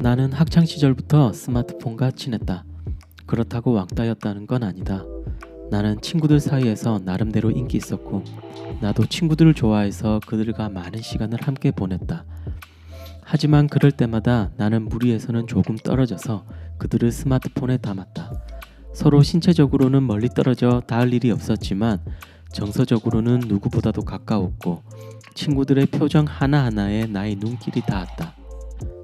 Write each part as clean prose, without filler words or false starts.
나는 학창 시절부터 스마트폰과 친했다. 그렇다고 왕따였다는 건 아니다. 나는 친구들 사이에서 나름대로 인기 있었고, 나도 친구들을 좋아해서 그들과 많은 시간을 함께 보냈다. 하지만 그럴 때마다 나는 무리에서는 조금 떨어져서 그들을 스마트폰에 담았다. 서로 신체적으로는 멀리 떨어져 닿을 일이 없었지만 정서적으로는 누구보다도 가까웠고, 친구들의 표정 하나하나에 나의 눈길이 닿았다.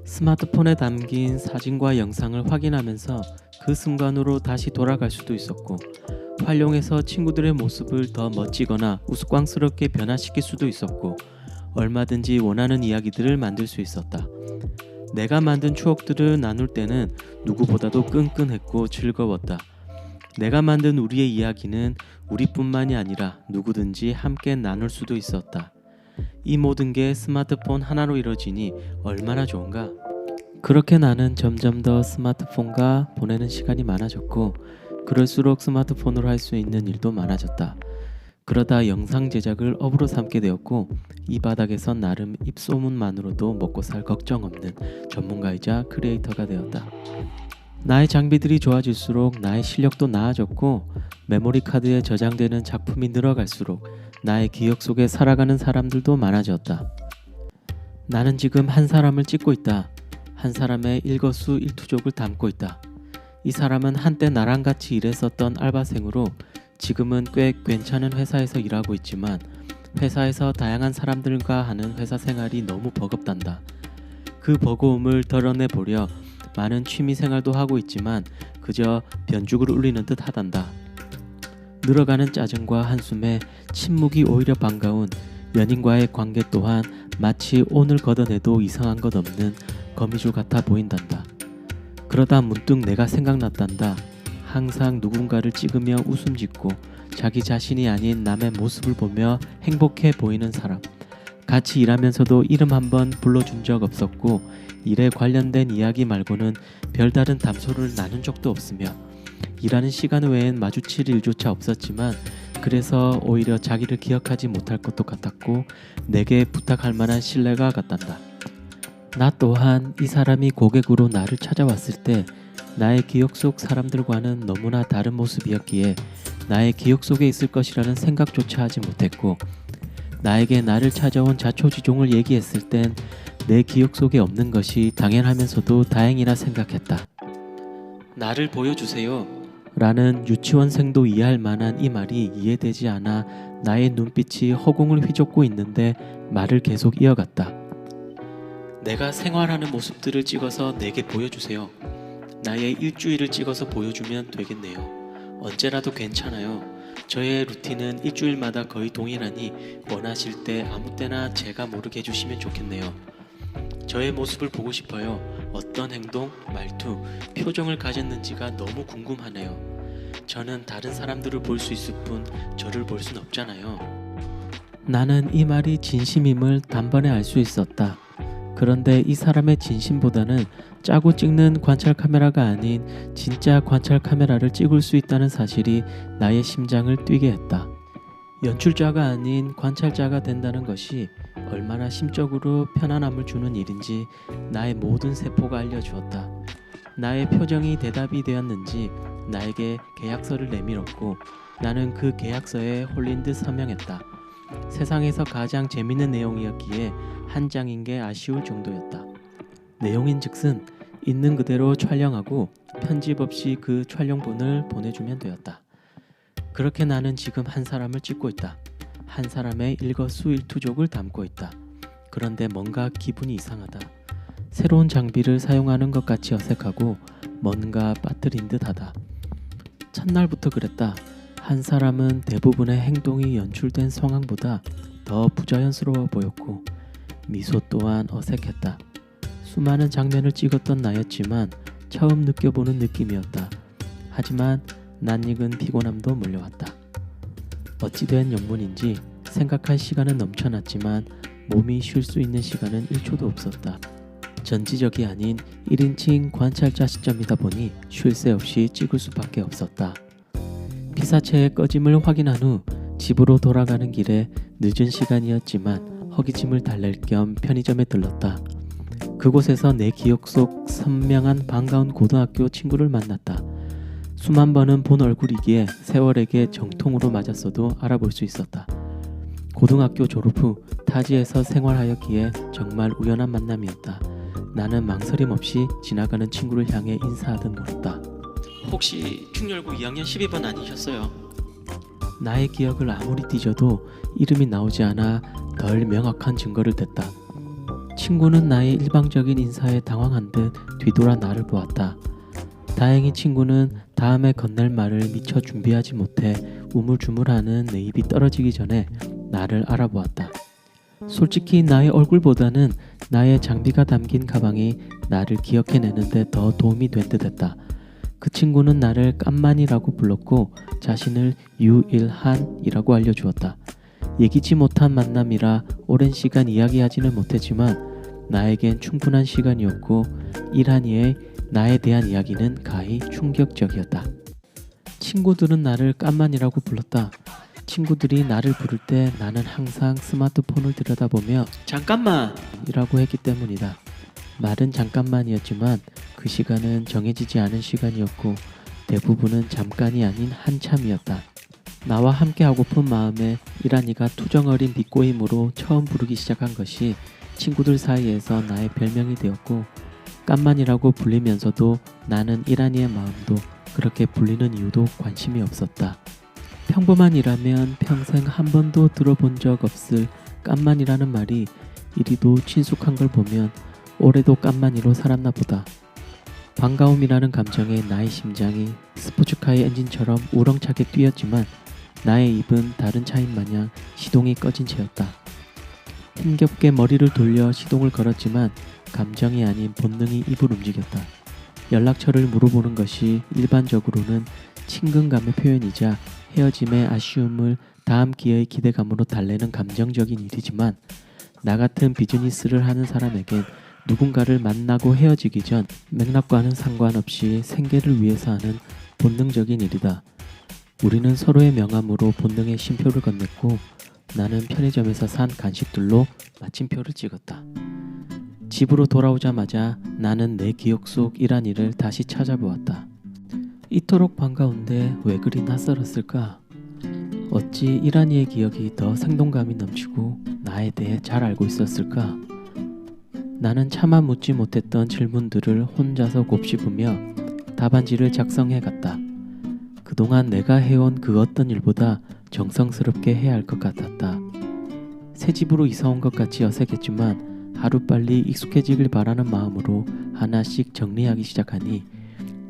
스마트폰에 담긴 사진과 영상을 확인하면서 그 순간으로 다시 돌아갈 수도 있었고, 활용해서 친구들의 모습을 더 멋지거나 우스꽝스럽게 변화시킬 수도 있었고, 얼마든지 원하는 이야기들을 만들 수 있었다. 내가 만든 추억들을 나눌 때는 누구보다도 끈끈했고 즐거웠다. 내가 만든 우리의 이야기는 우리뿐만이 아니라 누구든지 함께 나눌 수도 있었다. 이 모든 게 스마트폰 하나로 이루어지니 얼마나 좋은가? 그렇게 나는 점점 더 스마트폰과 보내는 시간이 많아졌고, 그럴수록 스마트폰으로 할 수 있는 일도 많아졌다. 그러다 영상 제작을 업으로 삼게 되었고, 이 바닥에선 나름 입소문만으로도 먹고 살 걱정 없는 전문가이자 크리에이터가 되었다. 나의 장비들이 좋아질수록 나의 실력도 나아졌고, 메모리 카드에 저장되는 작품이 늘어갈수록 나의 기억 속에 살아가는 사람들도 많아졌다. 나는 지금 한 사람을 찍고 있다. 한 사람의 일거수일투족을 담고 있다. 이 사람은 한때 나랑 같이 일했었던 알바생으로 지금은 꽤 괜찮은 회사에서 일하고 있지만, 회사에서 다양한 사람들과 하는 회사 생활이 너무 버겁단다. 그 버거움을 덜어내보려 많은 취미생활도 하고 있지만 그저 변죽을 울리는 듯 하단다. 늘어가는 짜증과 한숨에 침묵이 오히려 반가운 연인과의 관계 또한 마치 오늘 걷어내도 이상한 것 없는 거미줄 같아 보인단다. 그러다 문득 내가 생각났단다. 항상 누군가를 찍으며 웃음 짓고 자기 자신이 아닌 남의 모습을 보며 행복해 보이는 사람. 같이 일하면서도 이름 한번 불러준 적 없었고, 일에 관련된 이야기 말고는 별다른 담소를 나눈 적도 없으며, 일하는 시간 외엔 마주칠 일조차 없었지만, 그래서 오히려 자기를 기억하지 못할 것도 같았고 내게 부탁할 만한 신뢰가 같단다. 나 또한 이 사람이 고객으로 나를 찾아왔을 때 나의 기억 속 사람들과는 너무나 다른 모습이었기에 나의 기억 속에 있을 것이라는 생각조차 하지 못했고, 나에게 나를 찾아온 자초지종을 얘기했을 땐 내 기억 속에 없는 것이 당연하면서도 다행이라 생각했다. 나를 보여주세요 라는 유치원생도 이해할 만한 이 말이 이해되지 않아 나의 눈빛이 허공을 휘젓고 있는데 말을 계속 이어갔다. 내가 생활하는 모습들을 찍어서 내게 보여주세요. 나의 일주일을 찍어서 보여주면 되겠네요. 언제라도 괜찮아요. 저의 루틴은 일주일마다 거의 동일하니 원하실 때 아무 때나 제가 모르게 해주시면 좋겠네요. 저의 모습을 보고 싶어요. 어떤 행동, 말투, 표정을 가졌는지가 너무 궁금하네요. 저는 다른 사람들을 볼 수 있을 뿐 저를 볼 순 없잖아요. 나는 이 말이 진심임을 단번에 알 수 있었다. 그런데 이 사람의 진심보다는 짜고 찍는 관찰 카메라가 아닌 진짜 관찰 카메라를 찍을 수 있다는 사실이 나의 심장을 뛰게 했다. 연출자가 아닌 관찰자가 된다는 것이 얼마나 심적으로 편안함을 주는 일인지 나의 모든 세포가 알려주었다. 나의 표정이 대답이 되었는지 나에게 계약서를 내밀었고, 나는 그 계약서에 홀린 듯 서명했다. 세상에서 가장 재밌는 내용이었기에 한 장인 게 아쉬울 정도였다. 내용인즉슨 있는 그대로 촬영하고 편집 없이 그 촬영본을 보내주면 되었다. 그렇게 나는 지금 한 사람을 찍고 있다. 한 사람의 일거수일투족을 담고 있다. 그런데 뭔가 기분이 이상하다. 새로운 장비를 사용하는 것 같이 어색하고 뭔가 빠뜨린 듯하다. 첫날부터 그랬다. 한 사람은 대부분의 행동이 연출된 상황보다 더 부자연스러워 보였고 미소 또한 어색했다. 수많은 장면을 찍었던 나였지만 처음 느껴보는 느낌이었다. 하지만 낯익은 피곤함도 몰려왔다. 어찌된 영문인지 생각할 시간은 넘쳐났지만 몸이 쉴 수 있는 시간은 1초도 없었다. 전지적이 아닌 1인칭 관찰자 시점이다 보니 쉴 새 없이 찍을 수밖에 없었다. 피사체의 꺼짐을 확인한 후 집으로 돌아가는 길에 늦은 시간이었지만 허기짐을 달랠 겸 편의점에 들렀다. 그곳에서 내 기억 속 선명한 반가운 고등학교 친구를 만났다. 수만 번은 본 얼굴이기에 세월에게 정통으로 맞았어도 알아볼 수 있었다. 고등학교 졸업 후 타지에서 생활하였기에 정말 우연한 만남이었다. 나는 망설임 없이 지나가는 친구를 향해 인사하듯 물었다. 혹시 충렬고 2학년 12번 아니셨어요? 나의 기억을 아무리 뒤져도 이름이 나오지 않아 덜 명확한 증거를 댔다. 친구는 나의 일방적인 인사에 당황한 듯 뒤돌아 나를 보았다. 다행히 친구는 다음에 건넬 말을 미처 준비하지 못해 우물쭈물하는 내 입이 떨어지기 전에 나를 알아보았다. 솔직히 나의 얼굴보다는 나의 장비가 담긴 가방이 나를 기억해내는데 더 도움이 된 듯했다. 그 친구는 나를 깐만이라고 불렀고 자신을 유일한이라고 알려주었다. 예기치 못한 만남이라 오랜 시간 이야기하지는 못했지만 나에겐 충분한 시간이었고 일한이의 나에 대한 이야기는 가히 충격적이었다. 친구들은 나를 깐만이라고 불렀다. 친구들이 나를 부를 때 나는 항상 스마트폰을 들여다보며 잠깐만! 이라고 했기 때문이다. 말은 잠깐만이었지만 그 시간은 정해지지 않은 시간이었고 대부분은 잠깐이 아닌 한참이었다. 나와 함께 하고픈 마음에 이란이가 투정어린 비꼬임으로 처음 부르기 시작한 것이 친구들 사이에서 나의 별명이 되었고 깐만이라고 불리면서도 나는 이란이의 마음도 그렇게 불리는 이유도 관심이 없었다. 평범한이라면 평생 한 번도 들어본 적 없을 깐만이라는 말이 이리도 친숙한 걸 보면 올해도 깐만이로 살았나 보다. 반가움이라는 감정에 나의 심장이 스포츠카의 엔진처럼 우렁차게 뛰었지만 나의 입은 다른 차인 마냥 시동이 꺼진 채였다. 힘겹게 머리를 돌려 시동을 걸었지만 감정이 아닌 본능이 입을 움직였다. 연락처를 물어보는 것이 일반적으로는 친근감의 표현이자 헤어짐의 아쉬움을 다음 기회의 기대감으로 달래는 감정적인 일이지만 나 같은 비즈니스를 하는 사람에겐 누군가를 만나고 헤어지기 전 맥락과는 상관없이 생계를 위해서 하는 본능적인 일이다. 우리는 서로의 명함으로 본능의 쉼표를 건넸고 나는 편의점에서 산 간식들로 마침표를 찍었다. 집으로 돌아오자마자 나는 내 기억 속 이란이를 다시 찾아보았다. 이토록 반가운데 왜 그리 낯설었을까? 어찌 이란이의 기억이 더 생동감이 넘치고 나에 대해 잘 알고 있었을까? 나는 차마 묻지 못했던 질문들을 혼자서 곱씹으며 답안지를 작성해 갔다. 그동안 내가 해온 그 어떤 일보다 정성스럽게 해야 할 것 같았다. 새 집으로 이사 온 것 같이 어색했지만 하루빨리 익숙해지길 바라는 마음으로 하나씩 정리하기 시작하니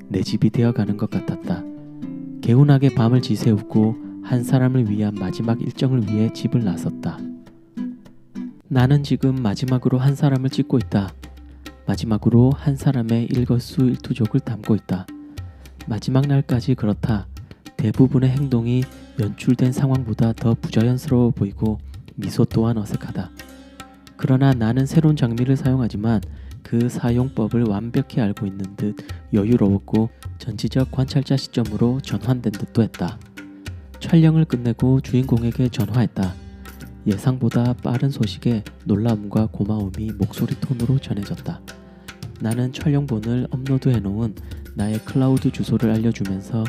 내 집이 되어가는 것 같았다. 개운하게 밤을 지새우고 한 사람을 위한 마지막 일정을 위해 집을 나섰다. 나는 지금 마지막으로 한 사람을 찍고 있다. 마지막으로 한 사람의 일거수일투족을 담고 있다. 마지막 날까지 그렇다. 대부분의 행동이 연출된 상황보다 더 부자연스러워 보이고 미소 또한 어색하다. 그러나 나는 새로운 장미를 사용하지만 그 사용법을 완벽히 알고 있는 듯 여유로웠고 전지적 관찰자 시점으로 전환된 듯도 했다. 촬영을 끝내고 주인공에게 전화했다. 예상보다 빠른 소식에 놀라움과 고마움이 목소리 톤으로 전해졌다. 나는 촬영본을 업로드해놓은 나의 클라우드 주소를 알려주면서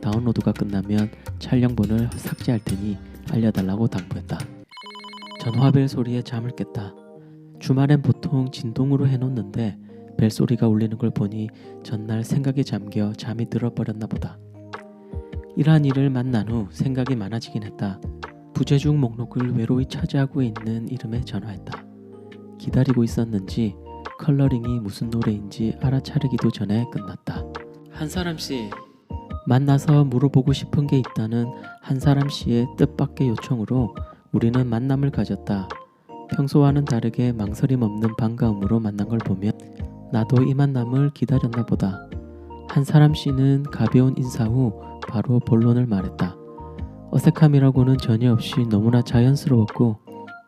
다운로드가 끝나면 촬영본을 삭제할 테니 알려달라고 당부했다. 전화벨 소리에 잠을 깼다. 주말엔 보통 진동으로 해놓는데 벨소리가 울리는 걸 보니 전날 생각에 잠겨 잠이 들어버렸나 보다. 이러한 일을 만난 후 생각이 많아지긴 했다. 부재중 목록을 외로이 차지하고 있는 이름에 전화했다. 기다리고 있었는지 컬러링이 무슨 노래인지 알아차리기도 전에 끝났다. 한사람씨, 만나서 물어보고 싶은 게 있다는 한사람씨의 뜻밖의 요청으로 우리는 만남을 가졌다. 평소와는 다르게 망설임 없는 반가움으로 만난 걸 보면 나도 이 만남을 기다렸나 보다. 한사람씨는 가벼운 인사 후 바로 본론을 말했다. 어색함이라고는 전혀 없이 너무나 자연스러웠고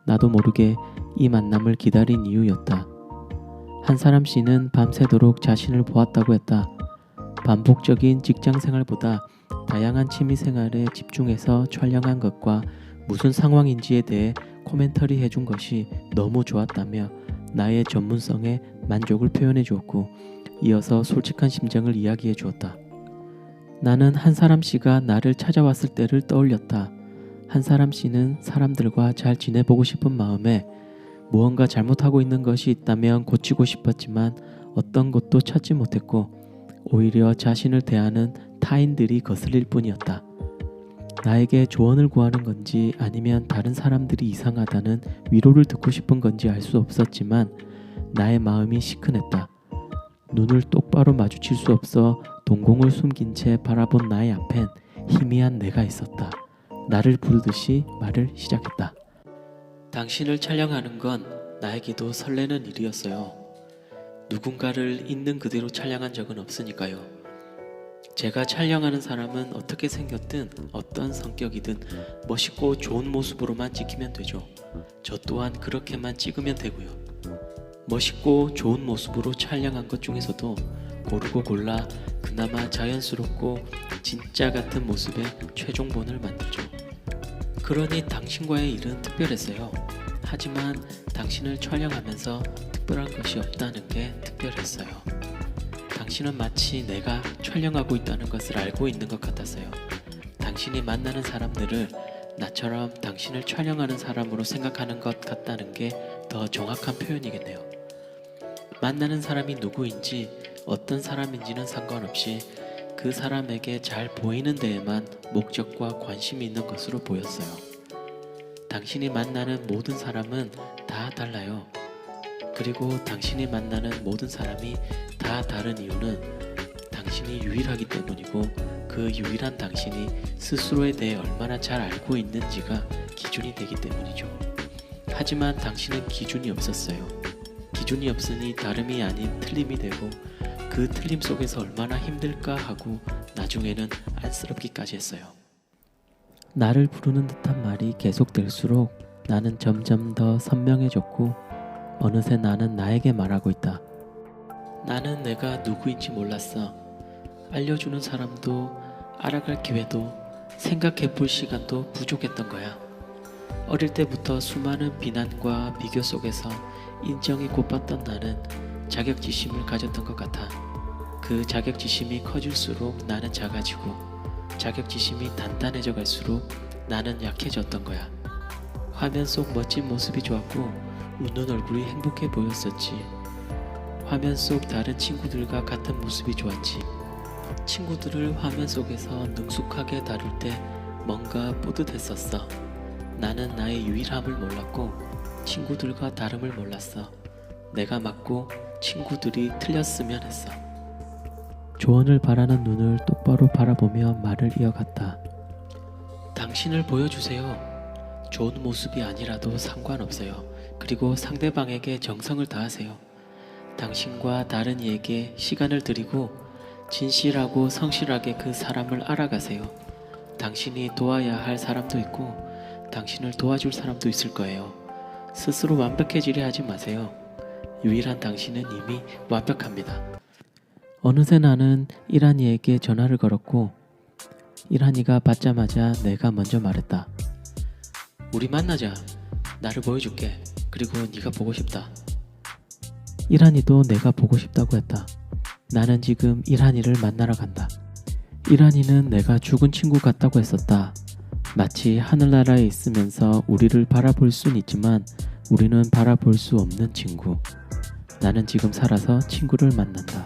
나도 모르게 이 만남을 기다린 이유였다. 한사람씨는 밤새도록 자신을 보았다고 했다. 반복적인 직장생활보다 다양한 취미생활에 집중해서 촬영한 것과 무슨 상황인지에 대해 코멘터리 해준 것이 너무 좋았다며 나의 전문성에 만족을 표현해 주었고 이어서 솔직한 심정을 이야기해 주었다. 나는 한사람 씨가 나를 찾아왔을 때를 떠올렸다. 한사람 씨는 사람들과 잘 지내보고 싶은 마음에 무언가 잘못하고 있는 것이 있다면 고치고 싶었지만 어떤 것도 찾지 못했고 오히려 자신을 대하는 타인들이 거슬릴 뿐이었다. 나에게 조언을 구하는 건지 아니면 다른 사람들이 이상하다는 위로를 듣고 싶은 건지 알 수 없었지만 나의 마음이 시큰했다. 눈을 똑바로 마주칠 수 없어 동공을 숨긴 채 바라본 나의 앞엔 희미한 내가 있었다. 나를 부르듯이 말을 시작했다. 당신을 촬영하는 건 나에게도 설레는 일이었어요. 누군가를 있는 그대로 촬영한 적은 없으니까요. 제가 촬영하는 사람은 어떻게 생겼든 어떤 성격이든 멋있고 좋은 모습으로만 찍히면 되죠. 저 또한 그렇게만 찍으면 되고요. 멋있고 좋은 모습으로 촬영한 것 중에서도 고르고 골라 그나마 자연스럽고 진짜 같은 모습의 최종본을 만들죠. 그러니 당신과의 일은 특별했어요. 하지만 당신을 촬영하면서 특별한 것이 없다는 게 특별했어요. 당신은 마치 내가 촬영하고 있다는 것을 알고 있는 것 같았어요. 당신이 만나는 사람들을 나처럼 당신을 촬영하는 사람으로 생각하는 것 같다는 게 더 정확한 표현이겠네요. 만나는 사람이 누구인지 어떤 사람인지는 상관없이 그 사람에게 잘 보이는 데에만 목적과 관심이 있는 것으로 보였어요. 당신이 만나는 모든 사람은 다 달라요. 그리고 당신이 만나는 모든 사람이 다 다른 이유는 당신이 유일하기 때문이고 그 유일한 당신이 스스로에 대해 얼마나 잘 알고 있는지가 기준이 되기 때문이죠. 하지만 당신은 기준이 없었어요. 기준이 없으니 다름이 아닌 틀림이 되고 그 틀림 속에서 얼마나 힘들까 하고 나중에는 안쓰럽기까지 했어요. 나를 부르는 듯한 말이 계속될수록 나는 점점 더 선명해졌고 어느새 나는 나에게 말하고 있다. 나는 내가 누구인지 몰랐어. 알려주는 사람도 알아갈 기회도 생각해볼 시간도 부족했던 거야. 어릴 때부터 수많은 비난과 비교 속에서 인정이 고팠던 나는 자격지심을 가졌던 것 같아. 그 자격지심이 커질수록 나는 작아지고 자격지심이 단단해져 갈수록 나는 약해졌던 거야. 화면 속 멋진 모습이 좋았고 웃는 얼굴이 행복해 보였었지. 화면 속 다른 친구들과 같은 모습이 좋았지. 친구들을 화면 속에서 능숙하게 다룰 때 뭔가 뿌듯했었어. 나는 나의 유일함을 몰랐고 친구들과 다름을 몰랐어. 내가 맞고 친구들이 틀렸으면 했어. 조언을 바라는 눈을 똑바로 바라보며 말을 이어갔다. 당신을 보여주세요. 좋은 모습이 아니라도 상관없어요. 그리고 상대방에게 정성을 다하세요. 당신과 다른 이에게 시간을 드리고 진실하고 성실하게 그 사람을 알아가세요. 당신이 도와야 할 사람도 있고 당신을 도와줄 사람도 있을 거예요. 스스로 완벽해지려 하지 마세요. 유일한 당신은 이미 완벽합니다. 어느새 나는 이란이에게 전화를 걸었고 이란이가 받자마자 내가 먼저 말했다. 우리 만나자. 나를 보여줄게. 그리고 네가 보고 싶다. 이란이도 내가 보고 싶다고 했다. 나는 지금 이란이를 만나러 간다. 이란이는 내가 죽은 친구 같다고 했었다. 마치 하늘나라에 있으면서 우리를 바라볼 순 있지만 우리는 바라볼 수 없는 친구. 나는 지금 살아서 친구를 만난다.